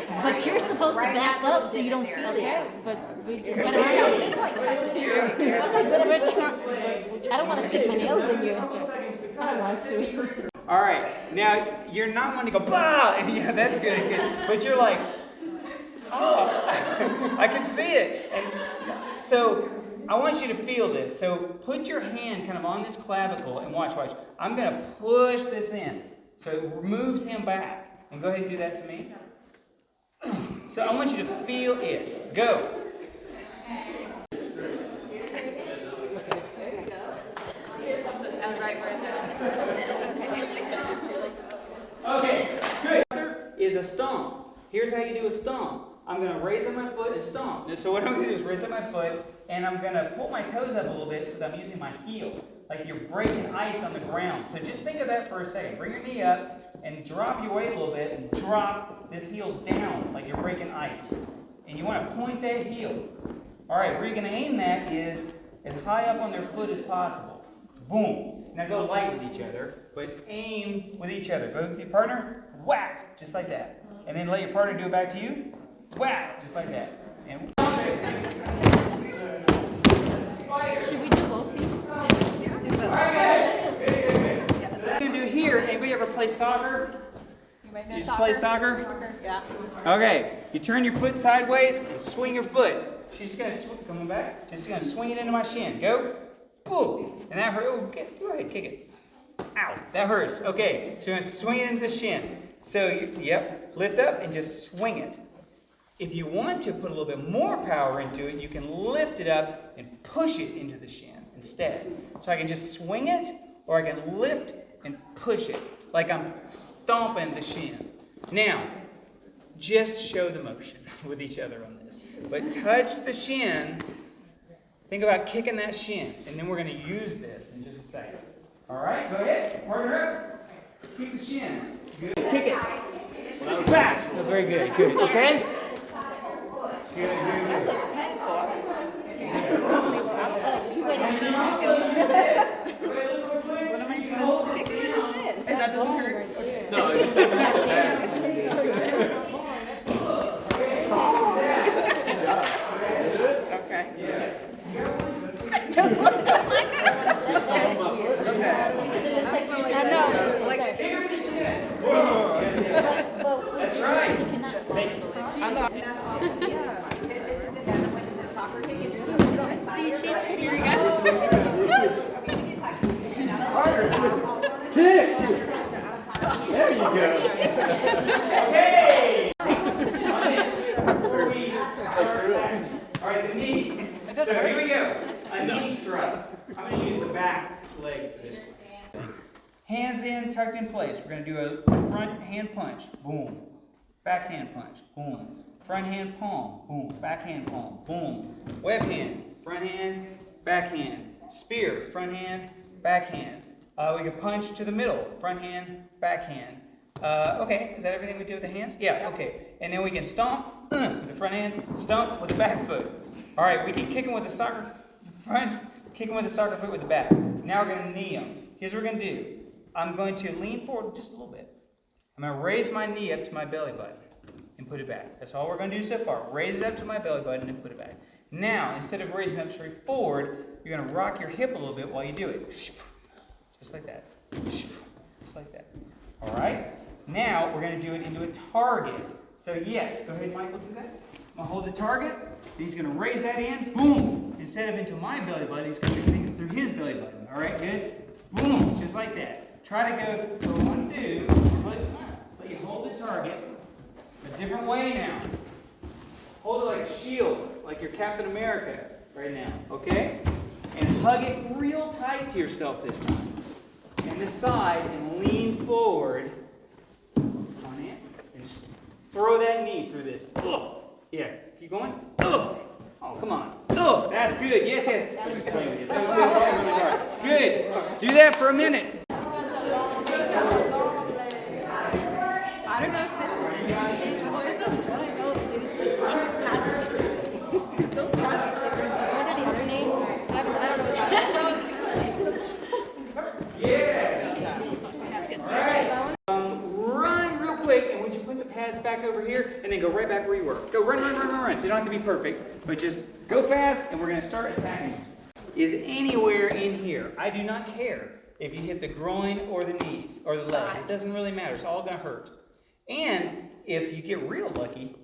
But you're supposed to back up so you don't feel it. But I don't want to stick my nails in you. I don't want to. All right, now you're not wanting to go, bah! Yeah, that's good. But you're like, oh, I can see it. And so I want you to feel this. So put your hand kind of on this clavicle and watch. I'm going to push this in. So it moves him back. And go ahead and do that to me. So I want you to feel it. Go. Okay, good. Is a stomp. Here's how you do a stomp. I'm going to raise up my foot and stomp. So what I'm going to do is raise up my foot, and I'm going to pull my toes up a little bit so that I'm using my heel. Like you're breaking ice on the ground. So just think of that for a second. Bring your knee up and drop your weight a little bit and drop this heel down like you're breaking ice. And you want to point that heel. All right, where you're going to aim that is as high up on their foot as possible. Boom. Now go light with each other, but aim with each other. Go with your partner, whack, just like that. And then let your partner do it back to you, whack, just like that. And Should we do both these? all right, good. So that's what I'm going to do here. Anybody ever play soccer? You just play soccer? Yeah. Okay, you turn your foot sideways and swing your foot. She's just going to coming back. Just going to swing it into my shin. Go. Boom. And that hurt. Oh, go ahead, kick it. Ow, that hurts. Okay, so you're going to swing it into the shin. So, lift up and just swing it. If you want to put a little bit more power into it, you can lift it up and push it into the shin instead. So I can just swing it, or I can lift and push it, like I'm stomping the shin. Now, just show the motion with each other on this. But touch the shin. Think about kicking that shin, and then we're going to use this in just a second. All right, go ahead. Partner up. Kick the shins. Good. Kick it. Back. Oh, very good. Good. Okay? Good. What am I supposed to kick in the shin? And that doesn't hurt? No, Okay. Yeah. That's right. See, she's here we go. kick! There you go. Okay! Before we start attacking. All right, the knee. So here we go. A knee strike. I'm going to use the back leg for this one. Hands in, tucked in place. We're going to do a front hand punch. Boom. Back hand punch. Boom. Front hand palm. Boom. Back hand palm. Boom. Web hand. Front hand. Back hand. Spear. Front hand. Back hand. We can punch to the middle. Front hand. Back hand. Okay, is that everything we do with the hands? Yeah, okay. And then we can stomp with the front hand, stomp with the back foot. All right, we can kick them with the soccer front, kick them with the soccer foot with the back. Now we're going to knee them. Here's what we're going to do. I'm going to lean forward just a little bit. I'm going to raise my knee up to my belly button and put it back. That's all we're going to do so far. Raise it up to my belly button and put it back. Now, instead of raising up straight forward, you're going to rock your hip a little bit while you do it. Just like that. Just like that. All right? Now, we're going to do it into a target. So, yes, go ahead, Michael, do that. I'm going to hold the target. And he's going to raise that in. Boom! Instead of into my belly button, he's going to be thinking through his belly button. All right, good? Boom! Just like that. Try to go, so what I want to do is let you hold the target a different way now. Hold it like a shield, like you're Captain America right now, okay? And hug it real tight to yourself this time. And this side, and lean forward on it, and just throw that knee through this. Ugh. Yeah, keep going. Ugh. Oh, come on. Oh, that's good. Yes, yes. Good. Do that for a minute. I don't know if this is just what I know is this passage. Don't tell each other. What are the other names? I don't know what Yeah. All right. Run real quick, and would you put the pads back over here? good, and then go right back where you were. Go run, run, run, run, run. You don't have to be perfect, but just go fast, and we're going to start attacking. Is anywhere in here. I do not care if you hit the groin or the knees or the leg. It doesn't really matter. It's all going to hurt. And if you get real lucky,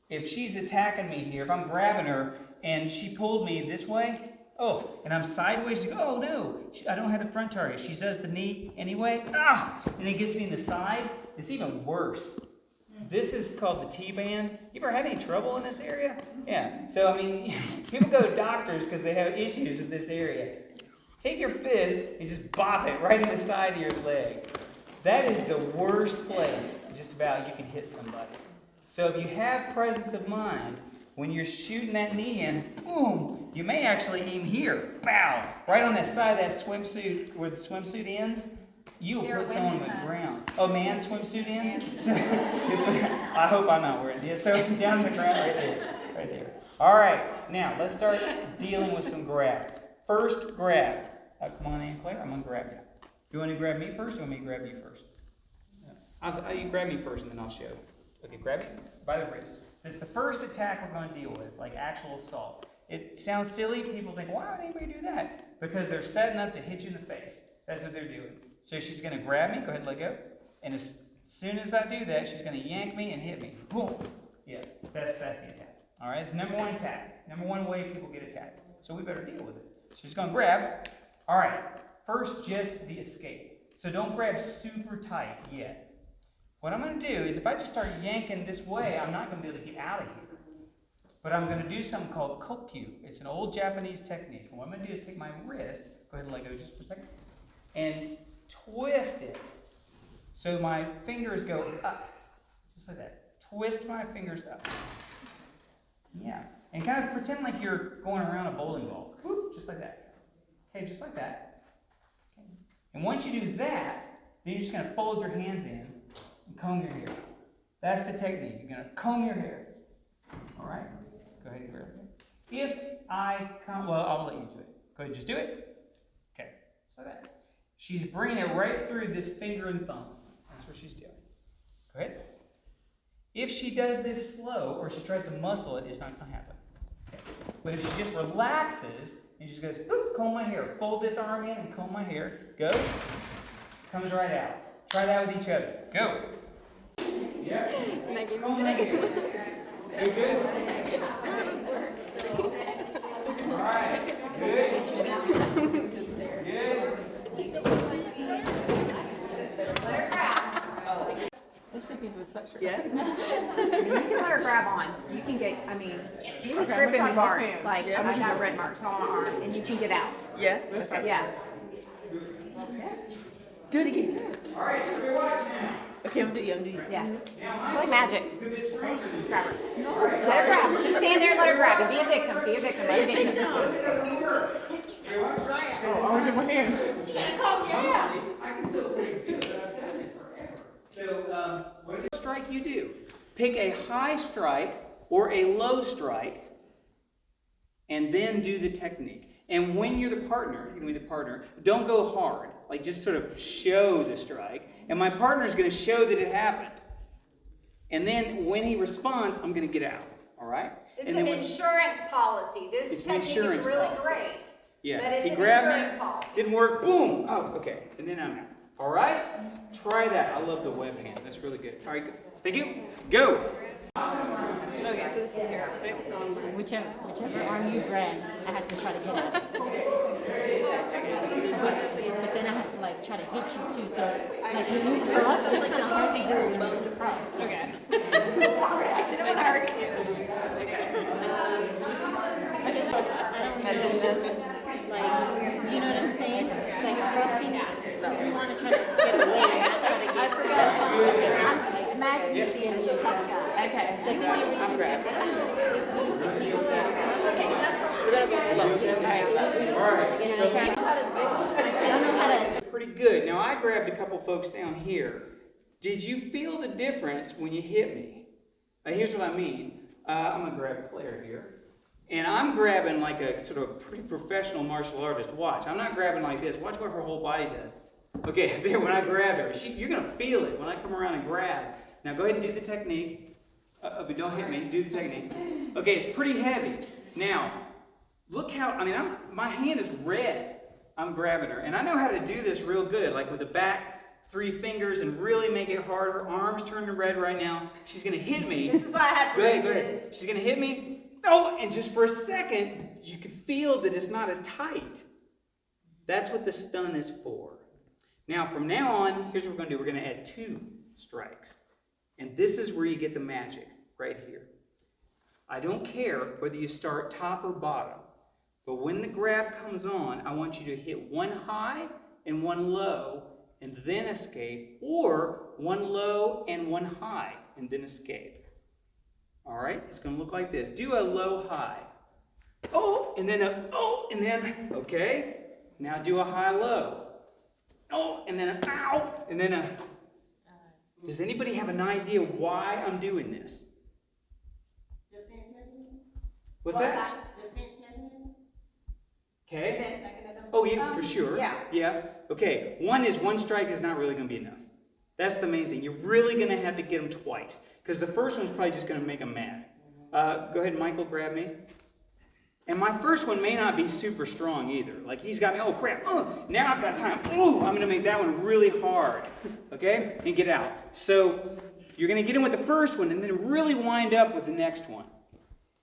if she's attacking me here, if I'm grabbing her and she pulled me this way, oh, and I'm sideways, you go, oh no, I don't have the front target. She does the knee anyway, and it gets me in the side. It's even worse. This is called the T-band. You ever had any trouble in this area? Yeah. So, I mean, people go to doctors because they have issues with this area. Take your fist and just bop it right in the side of your leg. That is the worst place just about you can hit somebody. So if you have presence of mind, when you're shooting that knee in, boom, you may actually aim here, bow, right on that side of that swimsuit where the swimsuit ends. You'll put someone on the ground. Oh, man, swimsuit ends? I hope I'm not wearing it. So down on the ground right there. Right there. All right, now let's start dealing with some grabs. First grab. Come on in, Claire. I'm going to grab you. You want to grab me first or you want me to grab you first? You grab me first and then I'll show. Okay, grab me by the wrist. This is the first attack we're going to deal with, like actual assault. It sounds silly. People think, why would anybody do that? Because they're setting up to hit you in the face. That's what they're doing. So she's going to grab me. Go ahead and let go. And as soon as I do that, she's going to yank me and hit me. Boom. Yeah, that's the attack. All right, it's number one attack. Number one way people get attacked. So we better deal with it. She's going to grab. All right, first just the escape. So don't grab super tight yet. What I'm going to do is if I just start yanking this way, I'm not going to be able to get out of here. But I'm going to do something called kokyu. It's an old Japanese technique. And what I'm going to do is take my wrist, go ahead and let go just for a second, and twist it so my fingers go up. Just like that. Twist my fingers up. Yeah. And kind of pretend like you're going around a bowling ball. Whoop, just like that. Okay, just like that. Okay. And once you do that, then you're just going to fold your hands in and comb your hair. That's the technique. You're going to comb your hair. All right? Go ahead and grab it. If I come, well, I'll let you do it. Go ahead, just do it. Okay, so that. She's bringing it right through this finger and thumb. That's what she's doing. Go ahead. If she does this slow, or she tries to muscle it, it's not going to happen. Okay. But if she just relaxes, and just goes, oop, comb my hair. Fold this arm in and comb my hair. Go. Comes right out. Try that with each other. Go. Yeah. And I gave him Comb my hair. You good? All right. Good. Good. This should be the sweatshirt. Yeah. You can let her grab on. You can get, I mean, he was gripping me hard. Like, I got red marks on my arm, and you can get out. Yeah. Yeah. Do it again. All right, everybody watch now. Okay, I'm doing you. Yeah. It's like magic. Grab her. All right. Let her grab. Just stand there and let her grab it. Be a victim. Be a victim. Be a victim. Oh, I was in my hands. I can still do it, but I've done this forever. So, what strike you do? Pick a high strike or a low strike, and then do the technique. And when you're the partner, you can be the partner, don't go hard. Like, just sort of show the strike. And my partner is going to show that it happened. And then when he responds, I'm going to get out. All right? It's and an then insurance policy. This technique is really great. Yeah. But it's He an grabbed insurance me, policy. didn't work, boom. Oh, okay. And then I'm out. All right? Try that. I love the web hand. That's really good. All right, good. Thank you. Go. Okay, so this is your Whichever arm you grab, I have to try to get out. But then I have to like try to hit you too. So like when you cross, it's kind of hard to do when you cross. Okay. I Didn't want to hurt you. don't know this. Like, you know what I'm saying? Like crossing, you want to try to get away, not try to get. Like, imagine you being a tough guy. Okay. So I'm grabbed. We're gonna go slow. All right. So I don't know how to. pretty good. Now, I grabbed a couple folks down here. Did you feel the difference when you hit me? Here's what I mean. I'm going to grab Claire here. And I'm grabbing like a sort of pretty professional martial artist. Watch. I'm not grabbing like this. Watch what her whole body does. Okay, there, when I grab her, you're going to feel it when I come around and grab. Now, go ahead and do the technique. but don't hit me. Do the technique. Okay, it's pretty heavy. Now, look how, I mean, my hand is red. I'm grabbing her. And I know how to do this real good, like with the back 3 fingers and really make it hard. Her arm's turning red right now. She's going to hit me. This is why I have Go ahead. She's going to hit me. Oh, and just for a second, you can feel that it's not as tight. That's what the stun is for. Now, from now on, here's what we're going to do. We're going to add 2 strikes. And this is where you get the magic, right here. I don't care whether you start top or bottom, but when the grab comes on, I want you to hit 1 high and 1 low, and then escape, or 1 low and 1 high, and then escape. All right, it's going to look like this. Do a low high. Oh, and then a, oh, and then, okay. Now do a high low. Oh, and then a, ow, and then a. Does anybody have an idea why I'm doing this? What's that? Okay. Oh, yeah, for sure. Yeah. Okay. 1 strike is not really going to be enough. That's the main thing. You're really going to have to get them twice, because the first one's probably just going to make them mad. Go ahead, Michael, grab me. And my first one may not be super strong either. Like, he's got me, oh crap, now I've got time. I'm going to make that one really hard, okay? And get out. So you're going to get in with the first one and then really wind up with the next one,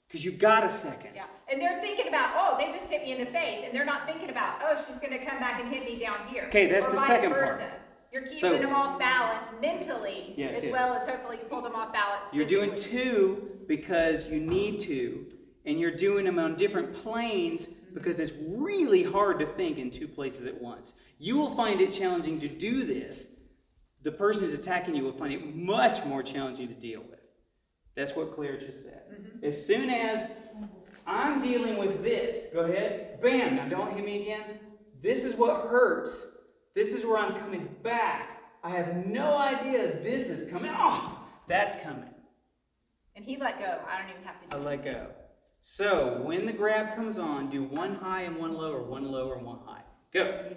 because you got a second. Yeah, and they're thinking about, oh, they just hit me in the face, and they're not thinking about, oh, she's going to come back and hit me down here. Okay, that's or the vice second versa. part. You're keeping So- them off balance mentally, Yes, as yes. well as hopefully pull them off balance You're doing physically. 2 because you need to, and you're doing them on different planes because it's really hard to think in 2 places at once. You will find it challenging to do this. The person who's attacking you will find it much more challenging to deal with. That's what Claire just said. As soon as I'm dealing with this, go ahead, bam, now don't hit me again. This is what hurts. This is where I'm coming back. I have no idea this is coming. Oh, that's coming. And he let go. I don't even have to I do let go. So when the grab comes on, do 1 high and 1 low, or 1 low and 1 high. Go.